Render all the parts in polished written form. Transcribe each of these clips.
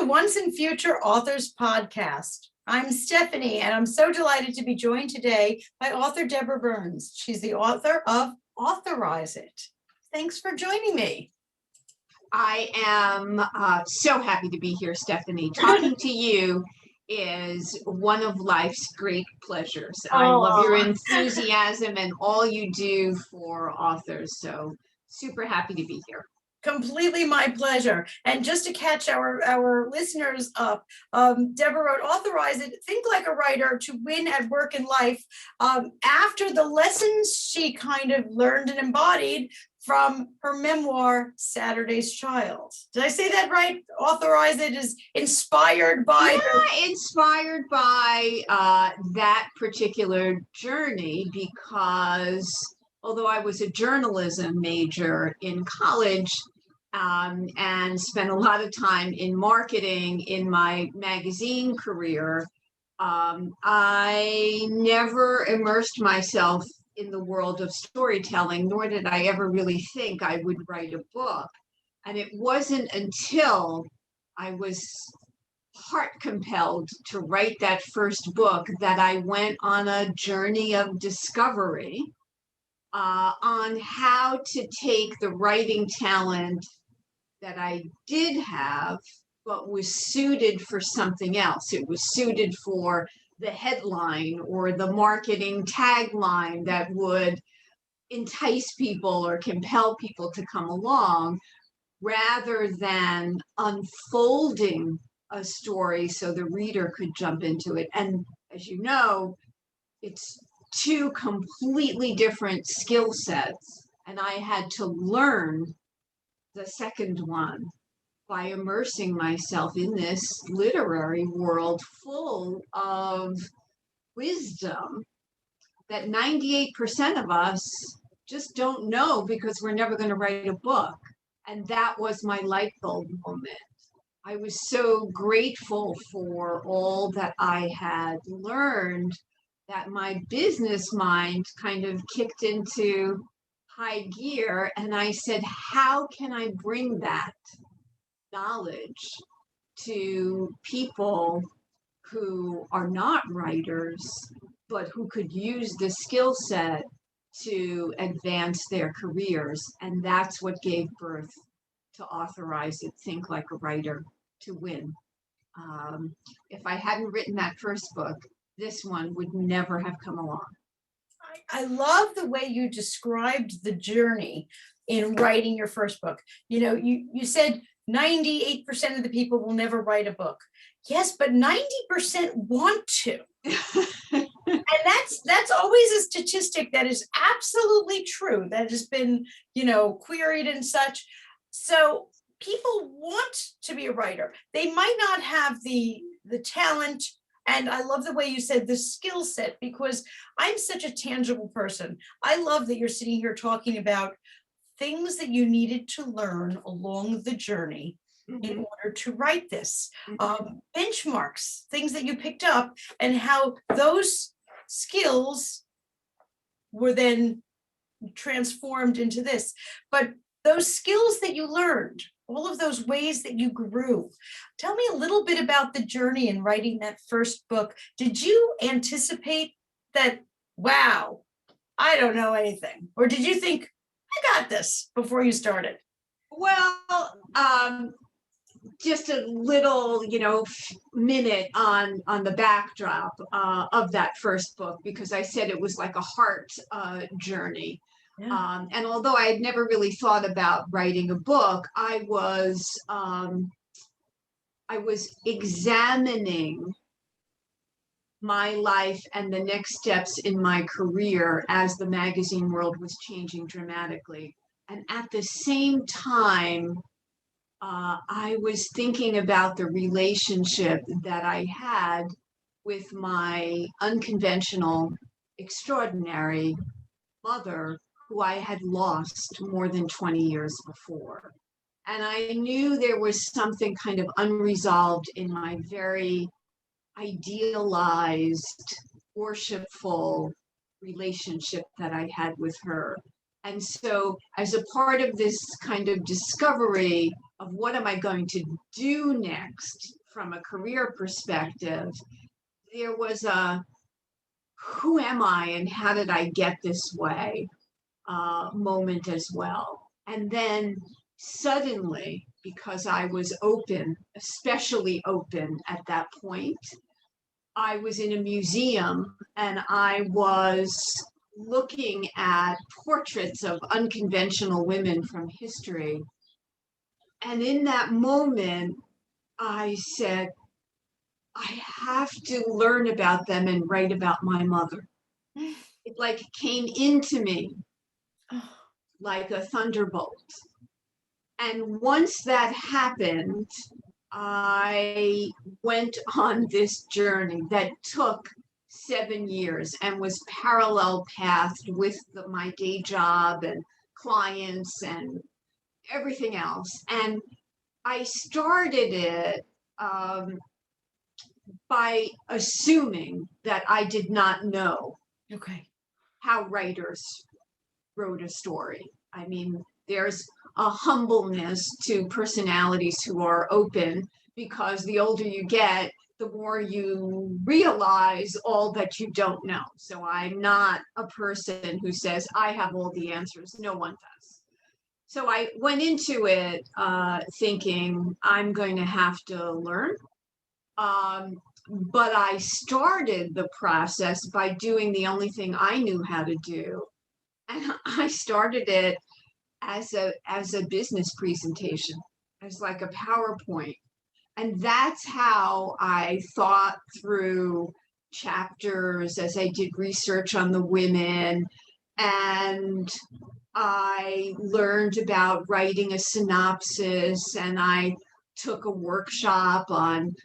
Once and Future Authors podcast. I'm Stephanie, and I'm so delighted to be joined today by author Deborah Burns. She's the author of Authorize It. Thanks for joining me. I am so happy to be here, Stephanie. Talking to you is one of life's great pleasures. I love your enthusiasm and all you do for authors. So super happy to be here. Completely my pleasure. And just to catch our listeners up, Deborah wrote Authorize It, Think Like a Writer to Win at Work and Life, after the lessons she kind of learned and embodied from her memoir, Saturday's Child. Did I say that right? Authorize It is inspired by... Inspired by that particular journey, because although I was a journalism major in college and spent a lot of time in marketing in my magazine career, I never immersed myself in the world of storytelling, nor did I ever really think I would write a book. And it wasn't until I was heart compelled to write that first book that I went on a journey of discovery on how to take the writing talent that I did have, but was suited for something else. It was suited for the headline or the marketing tagline that would entice people or compel people to come along, rather than unfolding a story so the reader could jump into it. And as you know, it's two completely different skill sets, and I had to learn the second one by immersing myself in this literary world full of wisdom that 98% of us just don't know because we're never going to write a book. And that was my light bulb moment. I was so grateful for all that I had learned that my business mind kind of kicked into high gear. And I said, how can I bring that knowledge to people who are not writers, but who could use the skill set to advance their careers? And that's what gave birth to Authorize It, Think Like a Writer to Win. If I hadn't written that first book, this one would never have come along. I love the way you described the journey in writing your first book. You know, you said 98% of the people will never write a book. Yes, but 90% want to. And that's always a statistic that is absolutely true, that has been, queried and such. So people want to be a writer. They might not have the talent. And I love the way you said the skill set, because I'm such a tangible person. I love that you're sitting here talking about things that you needed to learn along the journey in order to write this. Benchmarks, things that you picked up, and how those skills were then transformed into this. But those skills that you learned, all of those ways that you grew. Tell me a little bit about the journey in writing that first book. Did you anticipate that, wow, I don't know anything? Or did you think, I got this before you started? Well, just a little, minute on the backdrop of that first book, because I said it was like a heart journey. Yeah. And although I had never really thought about writing a book, I was examining my life and the next steps in my career as the magazine world was changing dramatically. And at the same time, I was thinking about the relationship that I had with my unconventional, extraordinary mother, who I had lost more than 20 years before. And I knew there was something kind of unresolved in my very idealized, worshipful relationship that I had with her. And so as a part of this kind of discovery of what am I going to do next from a career perspective, there was a who am I and how did I get this way moment as well. And then suddenly, because I was open, especially open at that point, I was in a museum and I was looking at portraits of unconventional women from history. And in that moment, I said, I have to learn about them and write about my mother. It like came into me like a thunderbolt. And once that happened, I went on this journey that took 7 years and was parallel pathed with my day job and clients and everything else. And I started it by assuming that I did not know how writers wrote a story. I mean, there's a humbleness to personalities who are open, because the older you get, the more you realize all that you don't know. So I'm not a person who says, I have all the answers. No one does. So I went into it thinking I'm going to have to learn. But I started the process by doing the only thing I knew how to do. And I started it as a business presentation, as like a PowerPoint. And that's how I thought through chapters as I did research on the women. And I learned about writing a synopsis, and I took a workshop on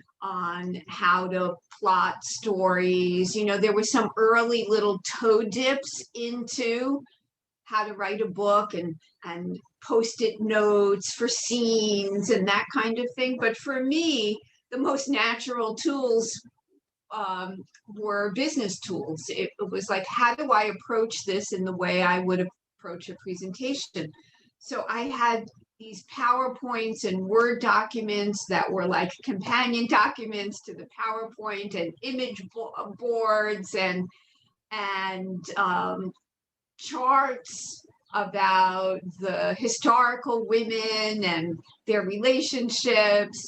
how to plot stories. You know, there were some early little toe dips into how to write a book and post-it notes for scenes and that kind of thing. But for me, the most natural tools were business tools. It was like, how do I approach this in the way I would approach a presentation? So I had these PowerPoints and Word documents that were like companion documents to the PowerPoint, and image boards and charts about the historical women and their relationships.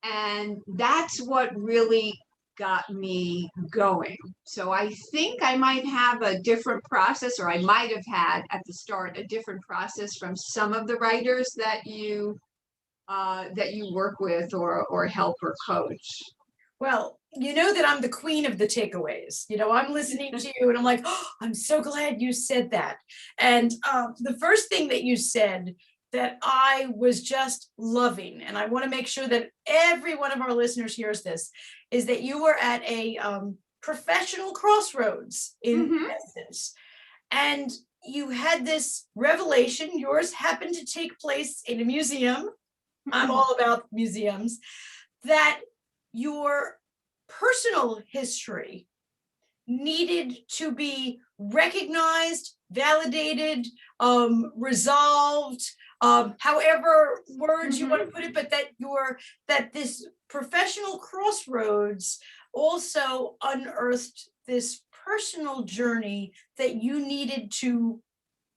And that's what really got me going. So I think I might have a different process, or I might have had at the start a different process from some of the writers that you work with or help or coach. Well, you know that I'm the queen of the takeaways. You know, I'm listening to you and I'm like, oh, I'm so glad you said that. And the first thing that you said that I was just loving, and I want to make sure that every one of our listeners hears this, is that you were at a professional crossroads in essence. And you had this revelation. Yours happened to take place in a museum. I'm all about museums. That your personal history needed to be recognized, validated, resolved, however words you want to put it, but that this professional crossroads also unearthed this personal journey that you needed to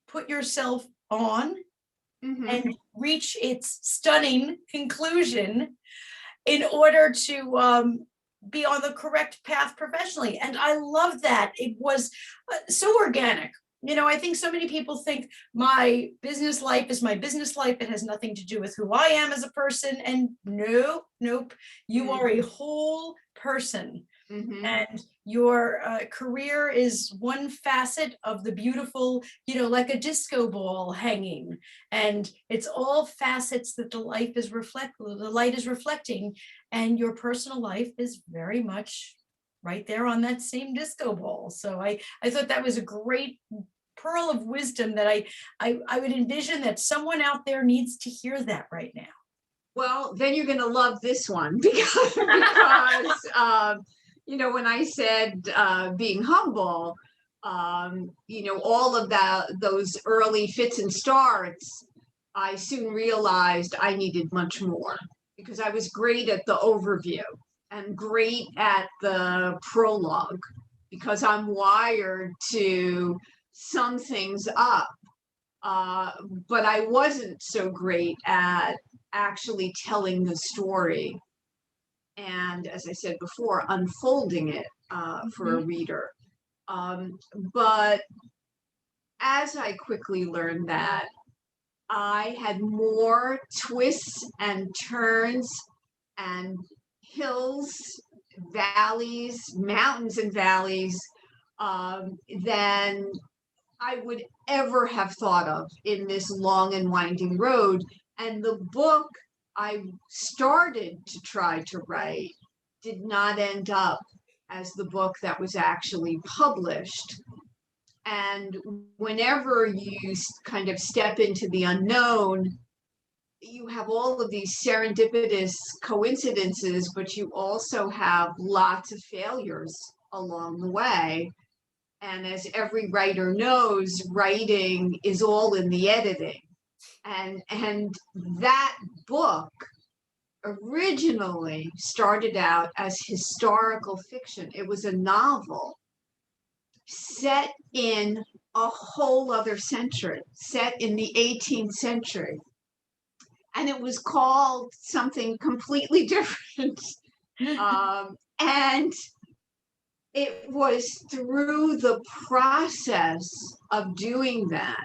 put yourself on and reach its stunning conclusion in order to be on the correct path professionally. And I love that. It was so organic. You know, I think so many people think my business life is my business life. It has nothing to do with who I am as a person. And nope. You are a whole person. And your career is one facet of the beautiful, you know, like a disco ball hanging. And it's all facets that the light is reflecting. And your personal life is very much right there on that same disco ball. So I thought that was a great pearl of wisdom that I would envision that someone out there needs to hear that right now. Well, then you're going to love this one because you know, when I said being humble, you know, all of those early fits and starts, I soon realized I needed much more, because I was great at the overview and great at the prologue because I'm wired to sum things up. But I wasn't so great at actually telling the story. And as I said before, unfolding it for a reader. But as I quickly learned that, I had more twists and turns and hills, valleys, mountains and valleys than I would ever have thought of in this long and winding road. And the book I started to try to write did not end up as the book that was actually published. And whenever you kind of step into the unknown, you have all of these serendipitous coincidences, but you also have lots of failures along the way. And as every writer knows, writing is all in the editing. And that book originally started out as historical fiction. It was a novel set in a whole other century, set in the 18th century. And it was called something completely different. And it was through the process of doing that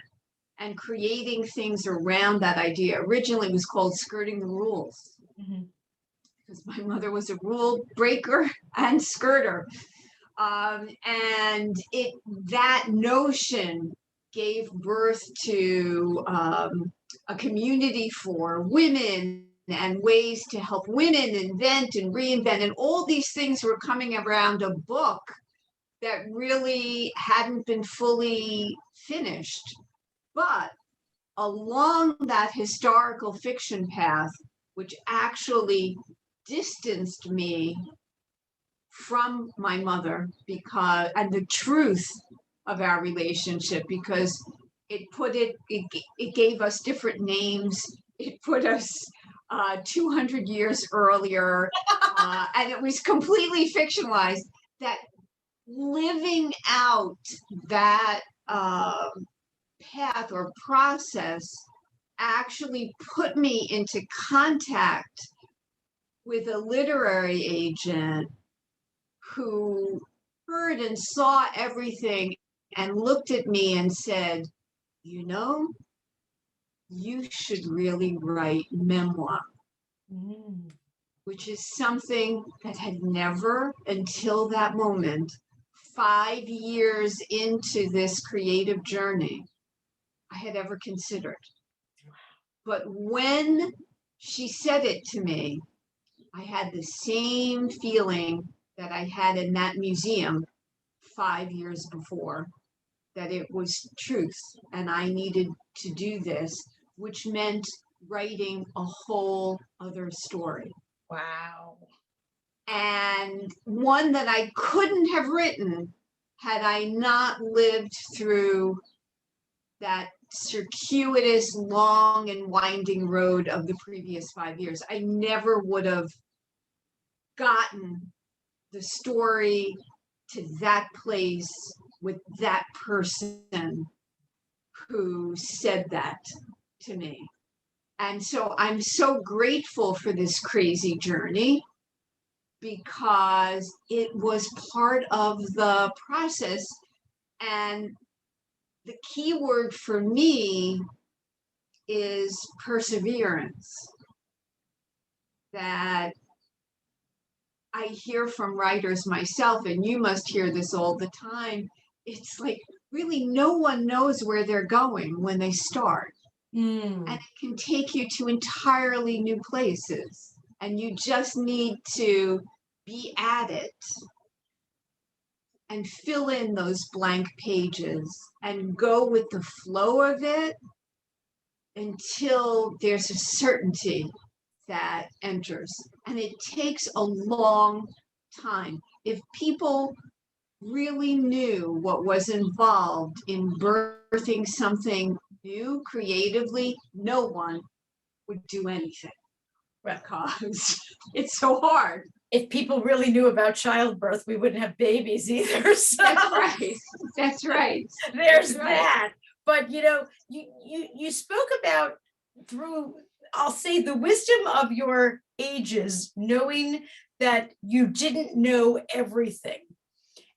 and creating things around that idea. Originally, it was called Skirting the Rules, because my mother was a rule breaker and skirter. And that notion gave birth to a community for women and ways to help women invent and reinvent. And all these things were coming around a book that really hadn't been fully finished. But along that historical fiction path, which actually distanced me from my mother and the truth of our relationship, because it gave us different names. It put us 200 years earlier, and it was completely fictionalized. That living out that path or process actually put me into contact with a literary agent who heard and saw everything and looked at me and said, you know, you should really write memoir, which is something that had never, until that moment, 5 years into this creative journey, I had ever considered. But when she said it to me, I had the same feeling that I had in that museum 5 years before, that it was truth and I needed to do this, which meant writing a whole other story. Wow. And one that I couldn't have written had I not lived through that circuitous, long and winding road of the previous 5 years. I never would have gotten the story to that place with that person who said that to me. And so I'm so grateful for this crazy journey, because it was part of the process. And the key word for me is perseverance. That I hear from writers myself, and you must hear this all the time. It's like really no one knows where they're going when they start. And it can take you to entirely new places. And you just need to be at it and fill in those blank pages and go with the flow of it until there's a certainty that enters. And it takes a long time. If people really knew what was involved in birthing something new creatively, no one would do anything. Well, because it's so hard. if people really knew about childbirth, we wouldn't have babies either. So That's right. That's right. there's That's right. that. But you spoke about, through, I'll say, the wisdom of your ages, knowing that you didn't know everything.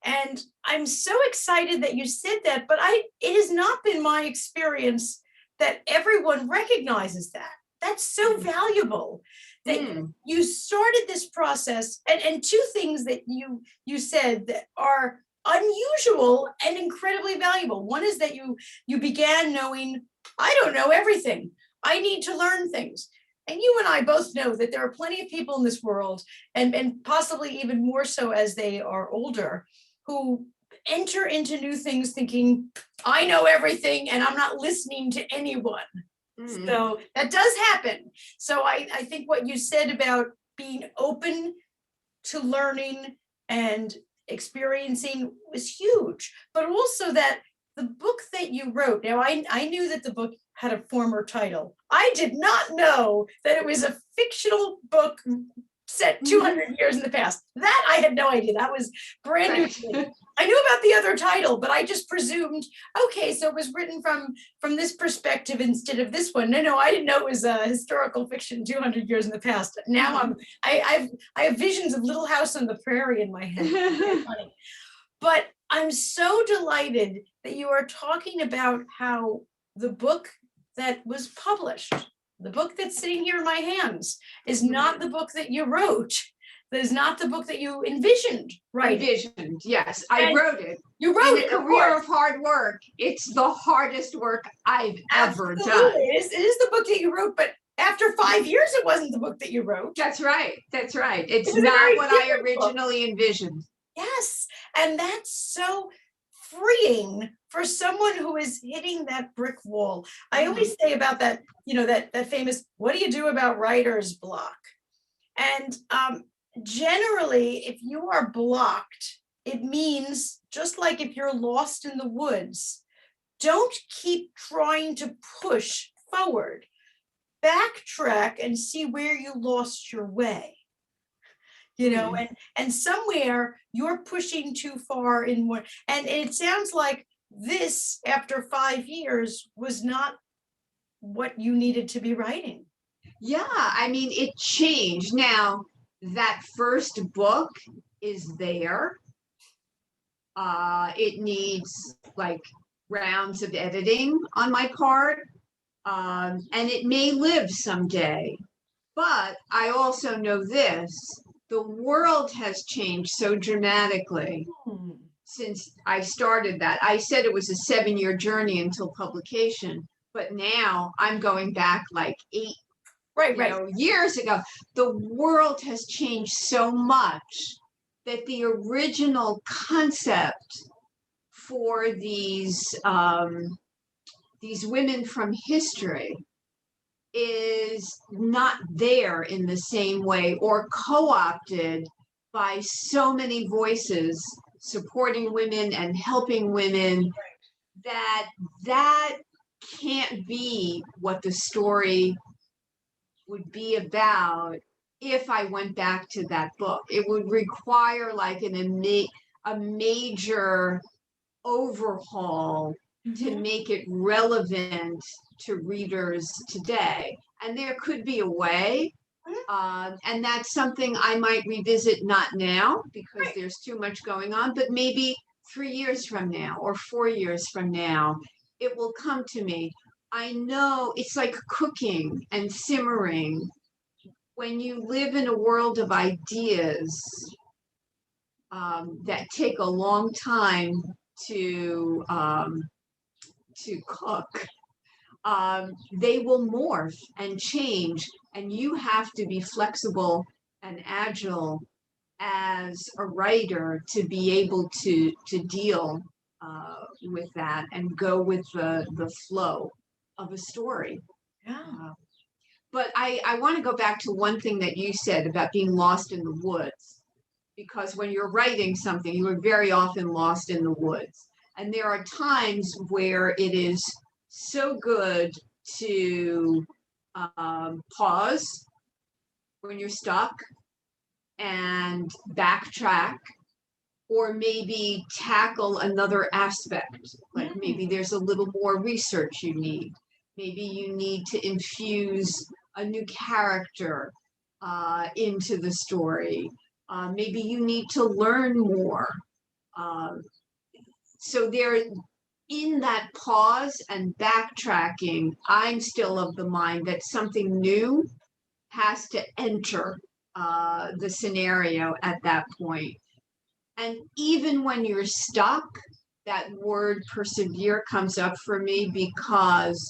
And I'm so excited that you said that, but it has not been my experience that everyone recognizes that. That's so valuable that you started this process. And two things that you said that are unusual and incredibly valuable. One is that you began knowing, I don't know everything. I need to learn things. And you and I both know that there are plenty of people in this world, and possibly even more so as they are older, who enter into new things thinking, I know everything and I'm not listening to anyone. So that does happen. So I think what you said about being open to learning and experiencing was huge, but also that the book that you wrote, now I knew that the book had a former title. I did not know that it was a fictional book set 200 years in the past. That I had no idea. That was brand new to me. I knew about the other title, but I just presumed, okay, so it was written from this perspective instead of this one. No, I didn't know it was a historical fiction 200 years in the past. Now I have visions of Little House on the Prairie in my head. But I'm so delighted that you are talking about how the book that was published, the book that's sitting here in my hands, is not the book that you wrote. That is not the book that you envisioned, right? Envisioned, yes. I wrote it. You wrote it. In a career of hard work, it's the hardest work I've ever done. It is the book that you wrote, but after 5 years, it wasn't the book that you wrote. That's right. That's right. It's not what I originally envisioned. Yes, and that's so freeing for someone who is hitting that brick wall. I always say about that, that famous, what do you do about writer's block? And generally, if you are blocked, it means, just like if you're lost in the woods, don't keep trying to push forward. Backtrack and see where you lost your way. And somewhere you're pushing too far in one. And it sounds like this, after 5 years, was not what you needed to be writing. Yeah, I mean, it changed. Now, that first book is there. It needs like rounds of editing on my part. And it may live someday. But I also know this. The world has changed so dramatically since I started that. I said it was a 7-year journey until publication, but now I'm going back like 8 years ago. The world has changed so much that the original concept for these women from history is not there in the same way, or co-opted by so many voices supporting women and helping women, that can't be what the story would be about if I went back to that book. It would require like a major overhaul to make it relevant to readers today. And there could be a way, and that's something I might revisit, not now because there's too much going on, but maybe 3 years from now or 4 years from now, it will come to me. I know it's like cooking and simmering. When you live in a world of ideas that take a long time to cook, they will morph and change, and you have to be flexible and agile as a writer to be able to deal with that and go with the flow of a story. But I want to go back to one thing that you said about being lost in the woods, because when you're writing something, you are very often lost in the woods. And there are times where it is so good to pause when you're stuck and backtrack, or maybe tackle another aspect. Like maybe there's a little more research you need. Maybe you need to infuse a new character into the story. Maybe you need to learn more. So there, in that pause and backtracking, I'm still of the mind that something new has to enter the scenario at that point. And even when you're stuck, that word persevere comes up for me, because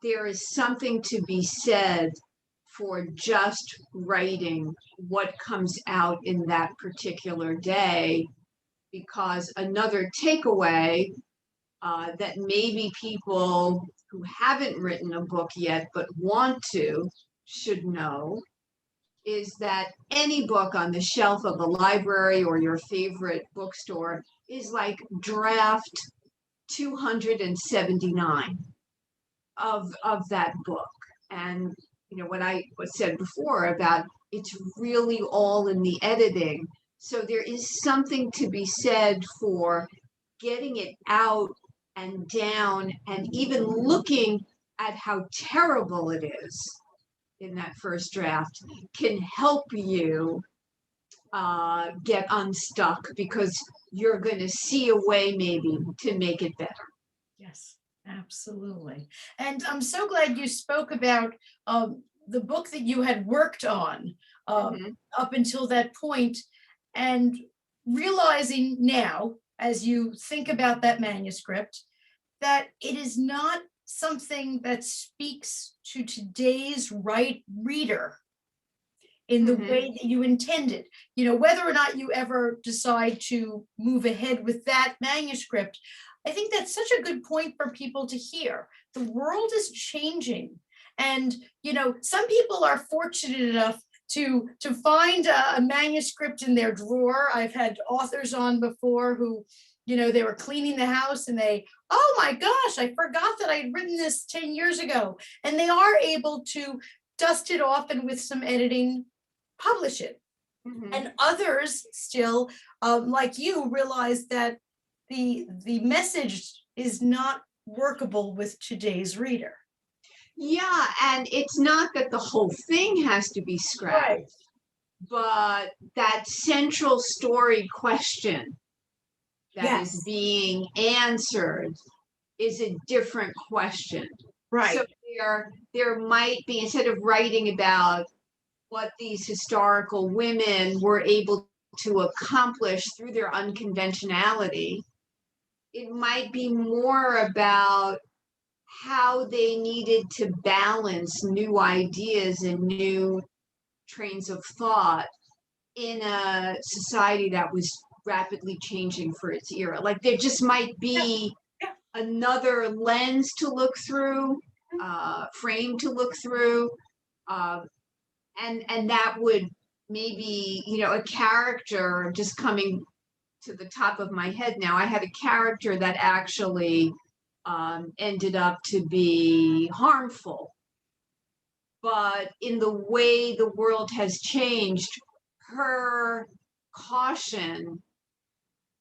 there is something to be said for just writing what comes out in that particular day. Because another takeaway that maybe people who haven't written a book yet but want to should know is that any book on the shelf of a library or your favorite bookstore is like draft 279 of that book. And you know what I said before about it's really all in the editing. So there is something to be said for getting it out and down, and even looking at how terrible it is in that first draft can help you get unstuck, because you're going to see a way maybe to make it better. Yes, absolutely. And I'm so glad you spoke about the book that you had worked on up until that point, and realizing now, as you think about that manuscript, that it is not something that speaks to today's reader in the way that you intended. You know, whether or not you ever decide to move ahead with that manuscript, I think that's such a good point for people to hear. The world is changing. And, you know, some people are fortunate enough to find a manuscript in their drawer. I've had authors on before who, you know, they were cleaning the house and they, oh my gosh, I forgot that I had written this 10 years ago. And they are able to dust it off and with some editing, publish it. And others still, like you, realize that the message is not workable with today's reader. Yeah, and it's not that the whole thing has to be scrapped, Right. but that central story question that is being answered is a different question. Right. So there might be, instead of writing about what these historical women were able to accomplish through their unconventionality, it might be more about how they needed to balance new ideas and new trains of thought in a society that was rapidly changing for its era. Like there just might be another lens to look through, frame to look through, and that would maybe, you know, a character, just coming to the top of my head now, I had a character that actually ended up to be harmful. But in the way the world has changed, her caution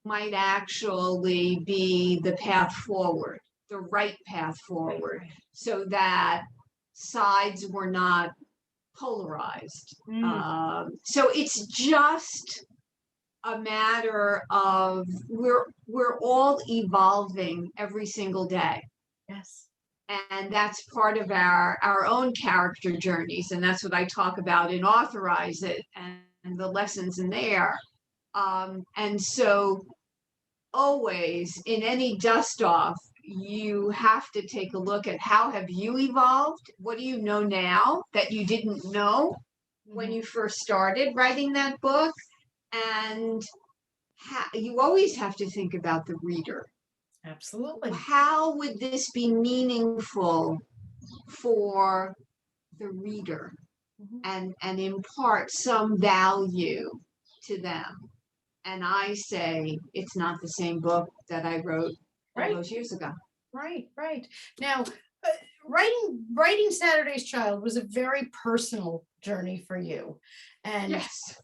might actually be the path forward, the right path forward, so that sides were not polarized. So it's just a matter of we're all evolving every single day. Yes. And that's part of our own character journeys. And that's what I talk about in Authorize It and the lessons in there. And so always in any dust off, you have to take a look at how have you evolved? What do you know now that you didn't know when you first started writing that book? And you always have to think about the reader. Absolutely. How would this be meaningful for the reader and impart some value to them? And I say it's not the same book that I wrote all those years ago. Right. Now, writing Saturday's Child was a very personal journey for you, and Yes.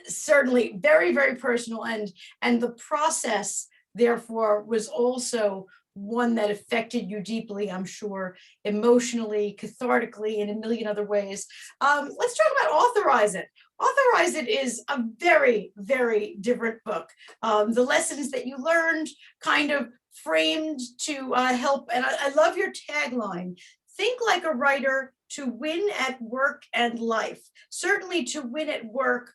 certainly very, very personal, and the process therefore was also one that affected you deeply, I'm sure, emotionally, cathartically, and a million other ways. Let's talk about Authorize It. Authorize It is a very, very different book. The lessons that you learned kind of framed to help, and I love your tagline, think like a writer to win at work and life. Certainly to win at work,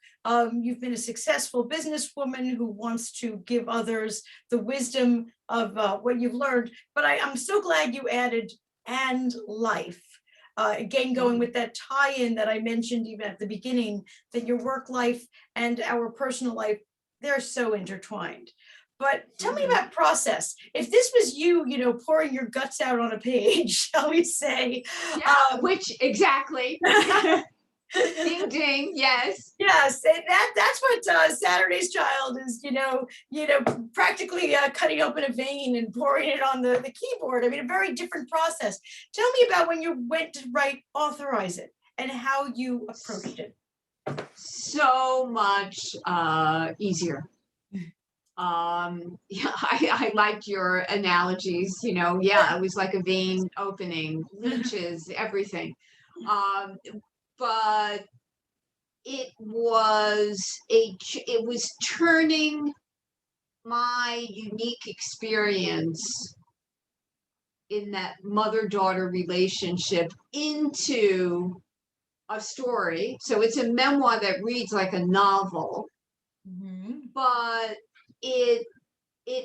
you've been a successful businesswoman who wants to give others the wisdom of what you've learned, but I'm so glad you added and life. Again, going with that tie-in that I mentioned even at the beginning, that your work life and our personal life, they're so intertwined. But tell me about process. If this was you, pouring your guts out on a page, shall we say? Yeah, which exactly. Ding ding, yes. Yes, that's what Saturday's Child is, practically cutting open a vein and pouring it on the keyboard. I mean, a very different process. Tell me about when you went to write Authorize It and how you approached it. So much easier. Yeah, I liked your analogies, it was like a vein opening, leeches, everything. But it was turning my unique experience in that mother-daughter relationship into a story. So it's a memoir that reads like a novel, but it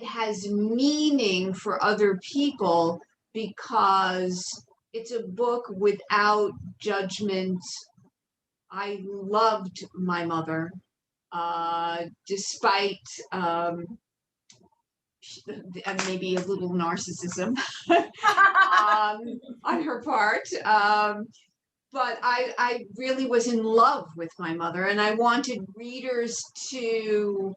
has meaning for other people because it's a book without judgment. I loved my mother, despite maybe a little narcissism on her part. But I really was in love with my mother, and I wanted readers to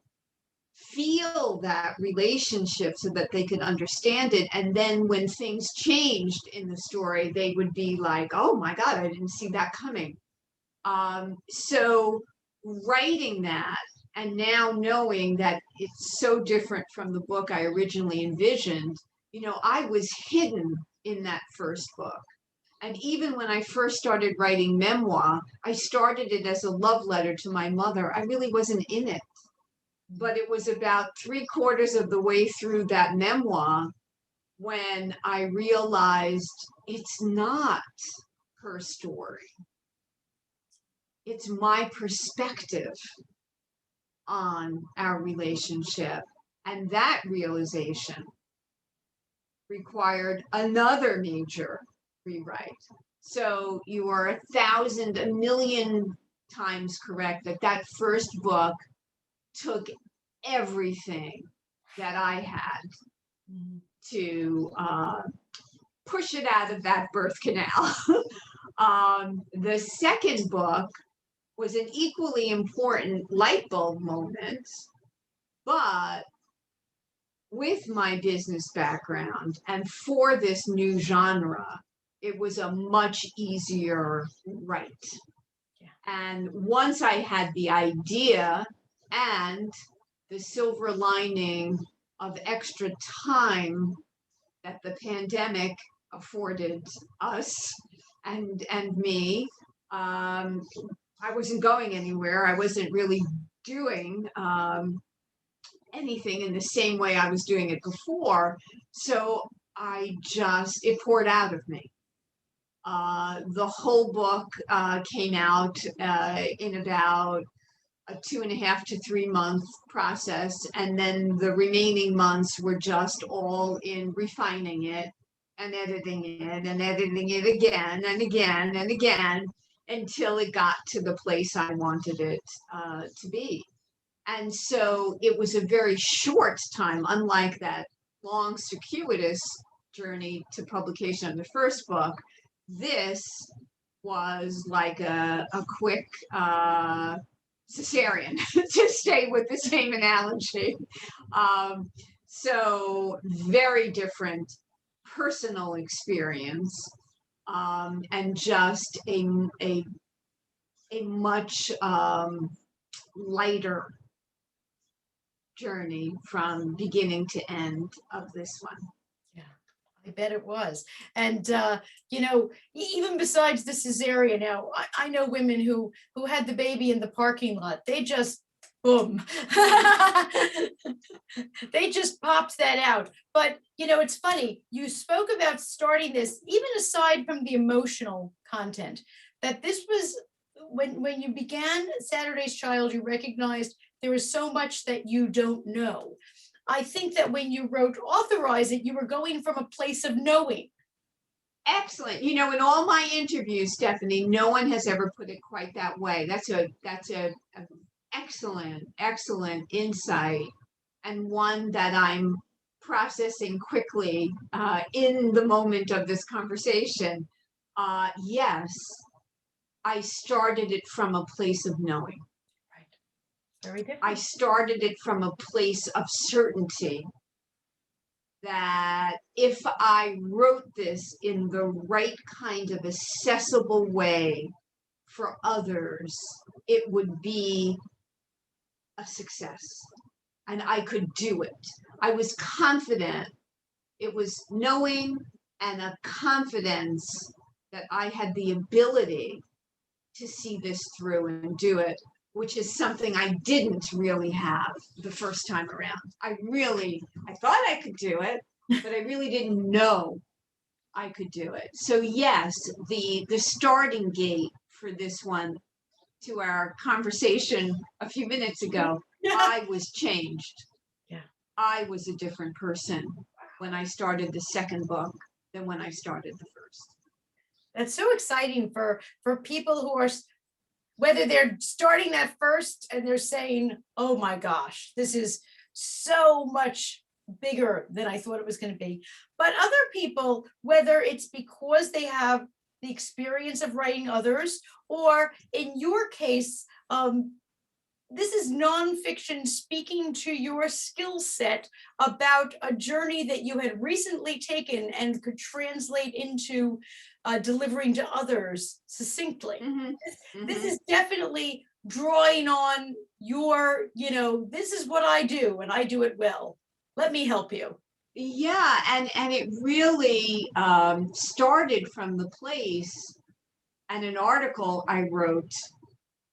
feel that relationship so that they could understand it. And then when things changed in the story, they would be like, oh my God, I didn't see that coming. So writing that and now knowing that it's so different from the book I originally envisioned, I was hidden in that first book. And even when I first started writing memoir, I started it as a love letter to my mother. I really wasn't in it. But it was about 3/4 of the way through that memoir when I realized it's not her story. It's my perspective on our relationship. And that realization required another major rewrite. So you are 1,000, a million times correct that first book took everything that I had to push it out of that birth canal. The second book was an equally important light bulb moment, but with my business background and for this new genre, it was a much easier write. Yeah. And once I had the idea and the silver lining of extra time that the pandemic afforded us and me, I wasn't going anywhere. I wasn't really doing anything in the same way I was doing it before. So it poured out of me. The whole book came out in about a 2.5 to 3 month process. And then the remaining months were just all in refining it and editing it and editing it again and again and again until it got to the place I wanted it to be. And so it was a very short time, unlike that long, circuitous journey to publication of the first book. This was like a quick cesarean, to stay with the same analogy. So very different personal experience. and just a much lighter journey from beginning to end of this one. Yeah, I bet it was. And even besides the cesarean, now I know women who had the baby in the parking lot. They just boom. They just popped that out. But it's funny. You spoke about starting this, even aside from the emotional content, that this was when you began Saturday's Child, you recognized there is so much that you don't know. I think that when you wrote Authorize It, you were going from a place of knowing. Excellent. In all my interviews, Stephanie, no one has ever put it quite that way. That's a excellent insight, and one that I'm processing quickly in the moment of this conversation. Yes, I started it from a place of knowing. Right. Very different. I started it from a place of certainty that if I wrote this in the right kind of accessible way for others, it would be a success and I could do it. I was confident. It was knowing and a confidence that I had the ability to see this through and do it, which is something I didn't really have the first time around. I thought I could do it, but I really didn't know I could do it. So yes, the starting gate for this one, to our conversation a few minutes ago, I was changed. Yeah. I was a different person when I started the second book than when I started the first. That's so exciting for people who are, whether they're starting that first and they're saying, oh my gosh, this is so much bigger than I thought it was going to be. But other people, whether it's because they have the experience of writing others, or in your case, this is nonfiction speaking to your skill set about a journey that you had recently taken and could translate into delivering to others succinctly. Mm-hmm. This is definitely drawing on your, this is what I do and I do it well. Let me help you. Yeah, and it really started from the place and an article I wrote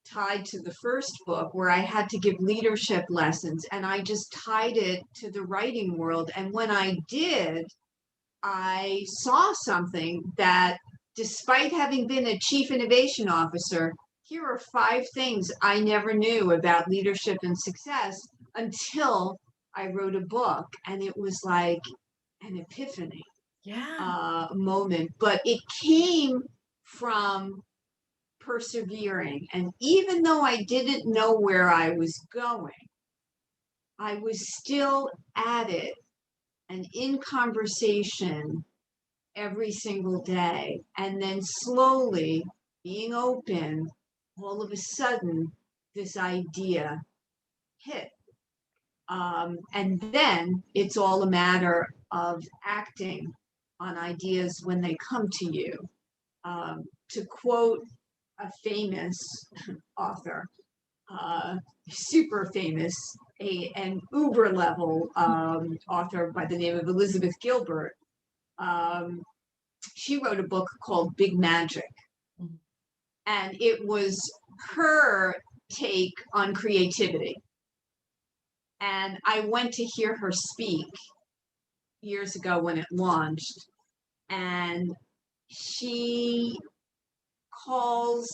tied to the first book where I had to give leadership lessons, and I just tied it to the writing world. And when I did, I saw something that, despite having been a chief innovation officer, here are 5 things I never knew about leadership and success until I wrote a book. And it was like an epiphany moment, but it came from persevering. And even though I didn't know where I was going, I was still at it and in conversation every single day. And then slowly being open, all of a sudden, this idea hit. And then it's all a matter of acting on ideas when they come to you. To quote a famous author, super famous, an uber level author by the name of Elizabeth Gilbert. She wrote a book called Big Magic. And it was her take on creativity. And I went to hear her speak years ago when it launched. And she calls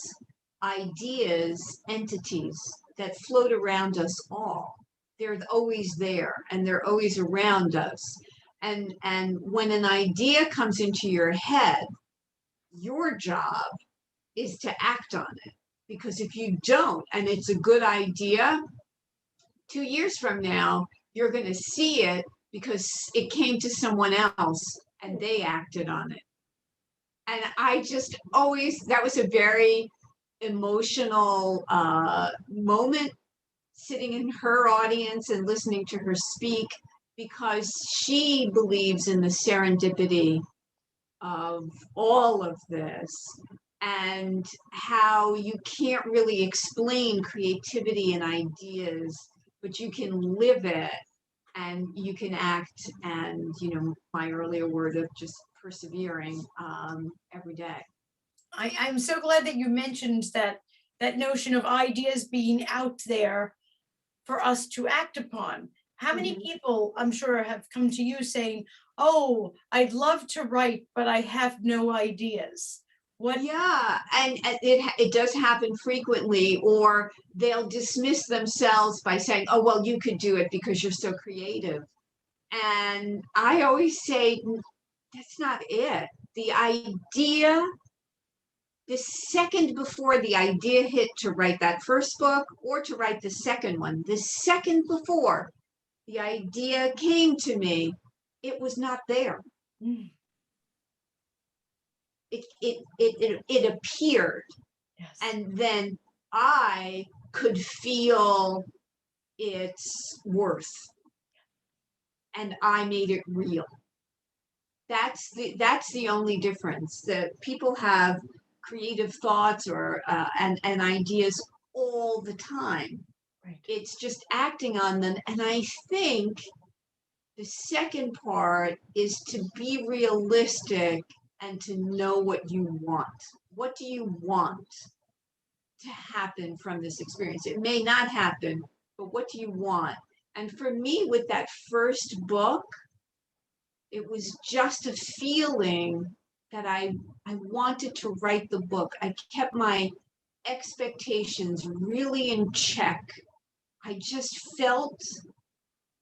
ideas entities that float around us all. They're always there and they're always around us. And when an idea comes into your head, your job is to act on it. Because if you don't, and it's a good idea, 2 years from now, you're going to see it because it came to someone else and they acted on it. And I just always, that was a very emotional moment sitting in her audience and listening to her speak, because she believes in the serendipity of all of this, and how you can't really explain creativity and ideas, but you can live it and you can act, and my earlier word of just persevering every day. I'm so glad that you mentioned that notion of ideas being out there for us to act upon. How many Mhm. people, I'm sure, have come to you saying, "Oh, I'd love to write, but I have no ideas." What? Yeah, and it does happen frequently, or they'll dismiss themselves by saying, "Oh, well, you could do it because you're so creative." And I always say, That's not it. The idea, the second before the idea hit to write that first book or to write the second one, the second before the idea came to me, it was not there. Mm, It appeared, yes. and then I could feel its worth, and I made it real. That's the only difference. That people have creative thoughts or and ideas all the time. Right. It's just acting on them, and I think the second part is to be realistic and to know what you want. What do you want to happen from this experience? It may not happen, but what do you want? And for me, with that first book, it was just a feeling that I wanted to write the book. I kept my expectations really in check. I just felt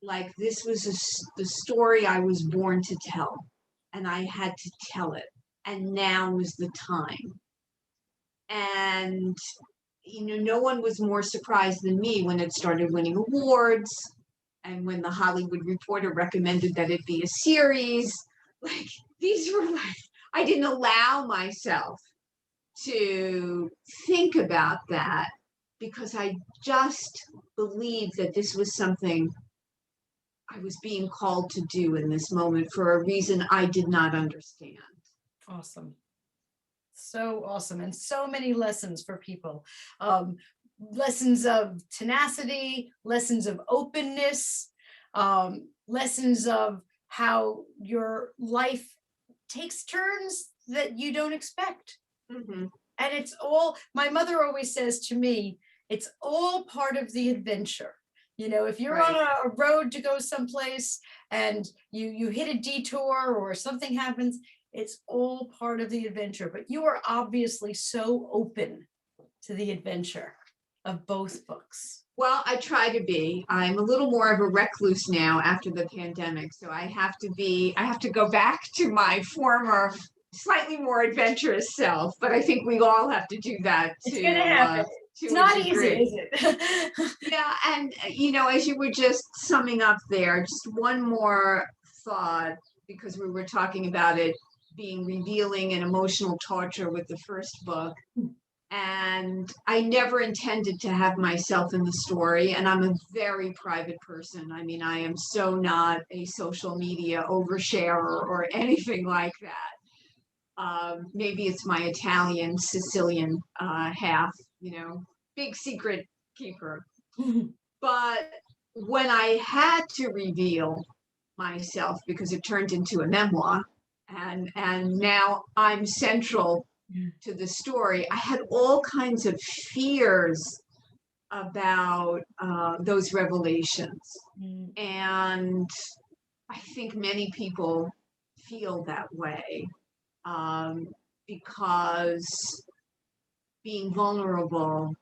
like this was the story I was born to tell, and I had to tell it. And now was the time. And no one was more surprised than me when it started winning awards, and when the Hollywood Reporter recommended that it be a series. Like, these were like, I didn't allow myself to think about that, because I just believed that this was something I was being called to do in this moment for a reason I did not understand. Awesome. So awesome. And so many lessons for people. Um, Lessons of tenacity, lessons of openness, lessons of how your life takes turns that you don't expect. Mm-hmm. And it's all, my mother always says to me, it's all part of the adventure. If you're on Right. a road to go someplace and you hit a detour or something happens, it's all part of the adventure. But you are obviously so open to the adventure of both books. Well, I try to be. I'm a little more of a recluse now after the pandemic, so I have to go back to my former, slightly more adventurous self. But I think we all have to do that It's going to happen. to It's a not easy, degree. is it? Yeah, and as you were just summing up there, just one more thought, because we were talking about it being revealing and emotional torture with the first book. And I never intended to have myself in the story. And I'm a very private person. I mean, I am so not a social media oversharer or anything like that. Maybe it's my Italian Sicilian half, big secret keeper. But when I had to reveal myself, because it turned into a memoir, and now I'm central to the story, I had all kinds of fears about those revelations. Mm. And I think many people feel that way, because being vulnerable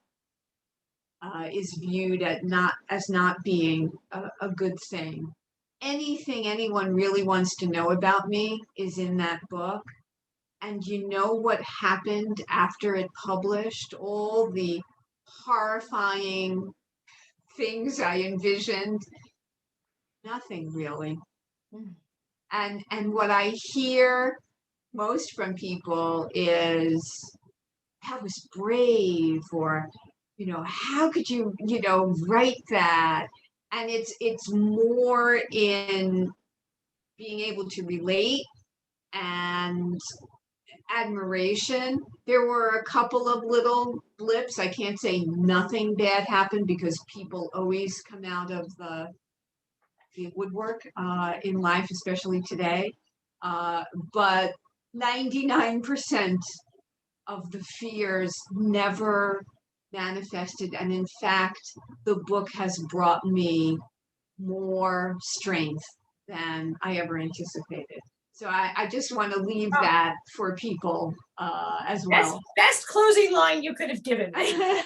is viewed as not being a good thing. Anything anyone really wants to know about me is in that book. And you know what happened after it published? All the horrifying things I envisioned? Nothing really. Mm. And what I hear most from people is, that was brave, or how could you write that? And it's more in being able to relate and admiration. There were a couple of little blips. I can't say nothing bad happened because people always come out of the woodwork in life, especially today. But 99% of the fears never manifested. And in fact, the book has brought me more strength than I ever anticipated. So I just want to leave Oh. that for people as Best, well. best closing line you could have given me.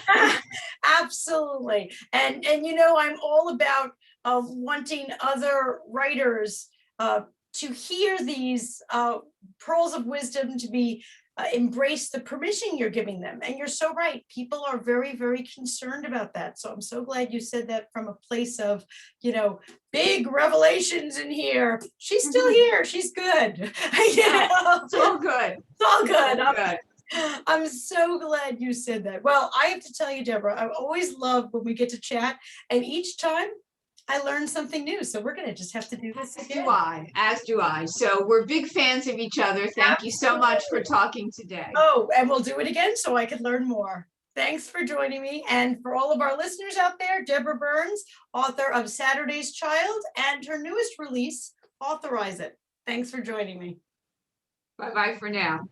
Absolutely. And you know, I'm all about wanting other writers to hear these pearls of wisdom, to be embrace the permission you're giving them. And you're so right. People are very, very concerned about that. So I'm so glad you said that from a place of, you know, big revelations in here. She's still here. She's good. You know? It's all good. It's all good. It's all good. I'm so glad you said that. Well, I have to tell you, Deborah, I always love when we get to chat, and each time I learn something new. So we're going to just have to do this again. As do I. So we're big fans of each other. Thank you so much for talking today. Oh, and we'll do it again so I can learn more. Thanks for joining me. And for all of our listeners out there, Deborah Burns, author of Saturday's Child and her newest release, Authorize It. Thanks for joining me. Bye-bye for now.